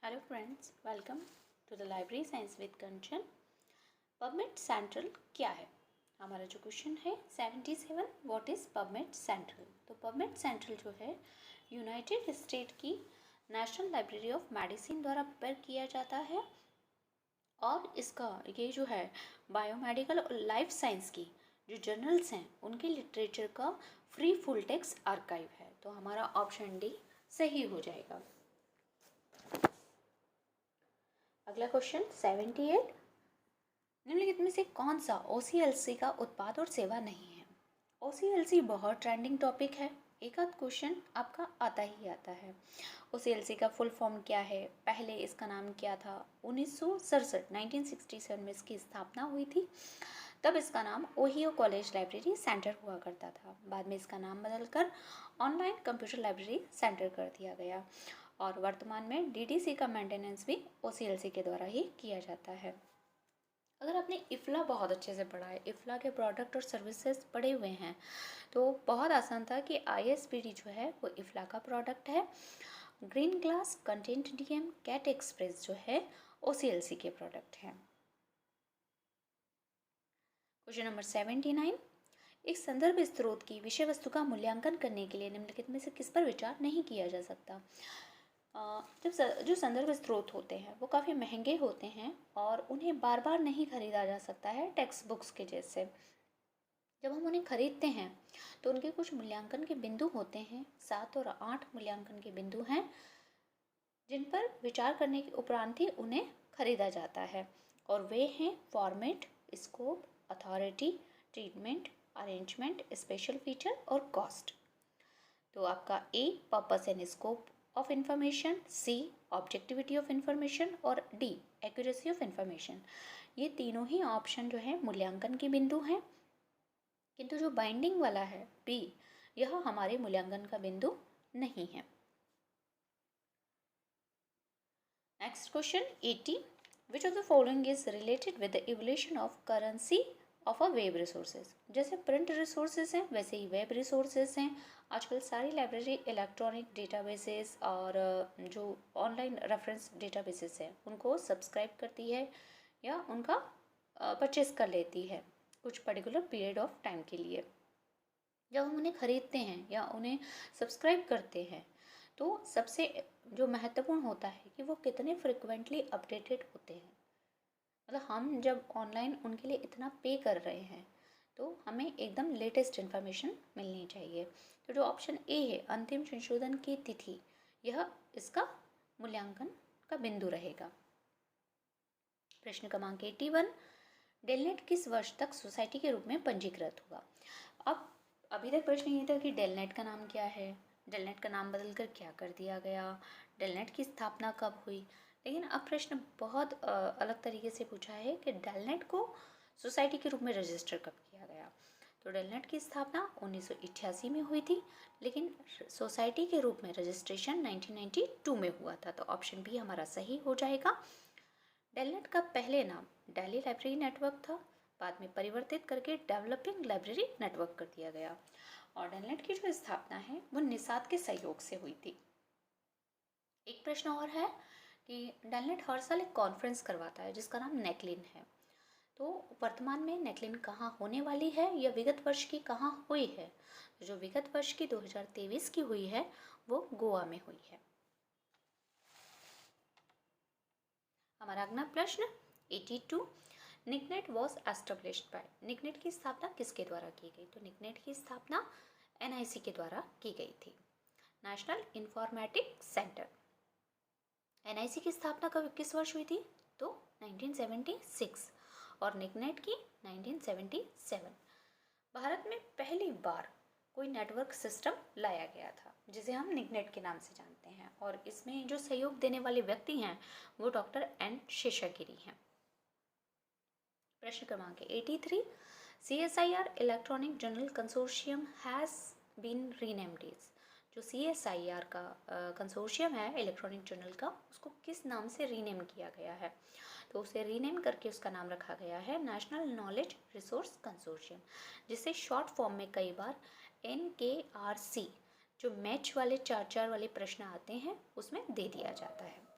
Hello friends, welcome to the library science with Kanchan. PubMed Central क्या है? हमारा जो क्वेश्चन है 77, व्हाट इज़ पबमेड सेंट्रल। तो पबमेड सेंट्रल जो है यूनाइटेड स्टेट की नेशनल लाइब्रेरी ऑफ मेडिसिन द्वारा प्रिपेयर किया जाता है और इसका ये जो है बायोमेडिकल और लाइफ साइंस की जो जर्नल्स हैं उनके लिटरेचर का फ्री फुल टेक्स्ट आर्काइव है। तो हमारा ऑप्शन डी सही हो जाएगा। अगला क्वेश्चन 78, निम्नलिखित में से कौन सा OCLC का उत्पाद और सेवा नहीं है? OCLC बहुत ट्रेंडिंग टॉपिक है, एक आध क्वेश्चन आपका आता ही आता है। OCLC का फुल फॉर्म क्या है? पहले इसका नाम क्या था? 1967 में इसकी स्थापना हुई थी। तब इसका नाम ओहियो कॉलेज लाइब्रेरी सेंटर हुआ करता था। बाद में इसका नाम बदलकर ऑनलाइन कंप्यूटर लाइब्रेरी सेंटर कर दिया गया और वर्तमान में DDC का मेंटेनेंस भी OCLC के द्वारा ही किया जाता है। अगर आपने इफ्ला बहुत अच्छे से पढ़ा है, इफ्ला के प्रोडक्ट और सर्विसेज पढ़े हुए हैं, तो बहुत आसान था कि ISPD जो है वो इफ्ला का प्रोडक्ट है। Green glass, content DM, CatExpress जो है OCLC के प्रोडक्ट हैं। क्वेश्चन नंबर 79, एक संदर्भ स्रोत की विषय वस्तु का मूल्यांकन करने के लिए निम्नलिखित में से किस पर विचार नहीं किया जा सकता? जब जो संदर्भ स्रोत होते हैं वो काफ़ी महंगे होते हैं और उन्हें बार बार नहीं खरीदा जा सकता है टेक्स्ट बुक्स के जैसे। जब हम उन्हें खरीदते हैं तो उनके कुछ मूल्यांकन के बिंदु होते हैं, 7 और 8 मूल्यांकन के बिंदु हैं जिन पर विचार करने के उपरांत ही उन्हें खरीदा जाता है और वे हैं format, scope, authority, treatment, arrangement, special feature और कॉस्ट। तो आपका A purpose and scope of information, C objectivity of information और D एक्यूरेसी ऑफ इंफॉर्मेशन। ये तीनों ही ऑप्शन जो है मूल्यांकन के बिंदु हैं, किंतु जो बाइंडिंग वाला है B, यह हमारे मूल्यांकन का बिंदु नहीं है। Next question 80, which of the following is related with the evolution of currency of a web resources. जैसे प्रिंट रिसोर्सेज हैं वैसे ही वेब रिसोर्सेज हैं। आजकल सारी लाइब्रेरी इलेक्ट्रॉनिक डेटाबेसेस और जो ऑनलाइन रेफरेंस डेटाबेसेस हैं उनको सब्सक्राइब करती है या उनका परचेस कर लेती है कुछ पर्टिकुलर पीरियड ऑफ टाइम के लिए। जब हम उन्हें खरीदते हैं या उन्हें सब्सक्राइब करते हैं तो सबसे जो महत्वपूर्ण होता है कि वो कितने फ्रिक्वेंटली अपडेटेड होते हैं। मतलब हम जब ऑनलाइन उनके लिए इतना पे कर रहे हैं तो हमें एकदम लेटेस्ट इन्फॉर्मेशन मिलनी चाहिए। तो जो ऑप्शन A है अंतिम संशोधन की तिथि, यह इसका मूल्यांकन का बिंदु रहेगा। प्रश्न क्रमांक 81, डेलनेट किस वर्ष तक सोसाइटी के रूप में पंजीकृत हुआ? अब अभी तक प्रश्न ये था कि डेलनेट का नाम क्या है, डेलनेट का नाम बदलकर क्या कर दिया गया, डेलनेट की स्थापना कब हुई। लेकिन अब प्रश्न बहुत अलग तरीके से पूछा है कि डेलनेट को सोसाइटी के रूप में रजिस्टर कब किया गया। तो डेलनेट की स्थापना 1988 में हुई थी, लेकिन सोसाइटी के रूप में रजिस्ट्रेशन 1992 में हुआ था। तो ऑप्शन बी हमारा सही हो जाएगा। डेलनेट का पहले नाम दिल्ली लाइब्रेरी नेटवर्क था, बाद में परिवर्तित करके डेवलपिंग लाइब्रेरी नेटवर्क कर दिया गया और डेलनेट की जो स्थापना है वो निसाद के सहयोग से हुई थी। एक प्रश्न और है कि डेलनेट हर साल एक कॉन्फ्रेंस करवाता है जिसका नाम नेकलिन है। तो वर्तमान में नेकलिन कहाँ होने वाली है या विगत वर्ष की कहाँ हुई है? तो जो विगत वर्ष की 2023 की हुई है वो गोवा में हुई है। हमारा अगला प्रश्न 82, NICNET was established by. NICNET की स्थापना किसके द्वारा की गई? तो निकनेट की स्थापना NIC के द्वारा की गई थी, नेशनल इंफॉर्मेटिक सेंटर। NIC की स्थापना कब किस वर्ष हुई थी? तो 1976 और निकनेट की 1977। भारत में पहली बार कोई नेटवर्क सिस्टम लाया गया था जिसे हम निकनेट के नाम से जानते हैं और इसमें जो सहयोग देने वाले व्यक्ति हैं वो डॉक्टर N शेषागिरी हैं। प्रश्न क्रमांक 83, CSIR electronic journal consortium has been renamed as. जो CSIR का कंसोर्शियम है इलेक्ट्रॉनिक जर्नल का, उसको किस नाम से रीनेम किया गया है? तो उसे रीनेम करके उसका नाम रखा गया है नेशनल नॉलेज रिसोर्स कंसोर्शियम, जिसे शॉर्ट फॉर्म में कई बार NKRC, जो मैच वाले 4 वाले प्रश्न आते हैं उसमें दे दिया जाता है।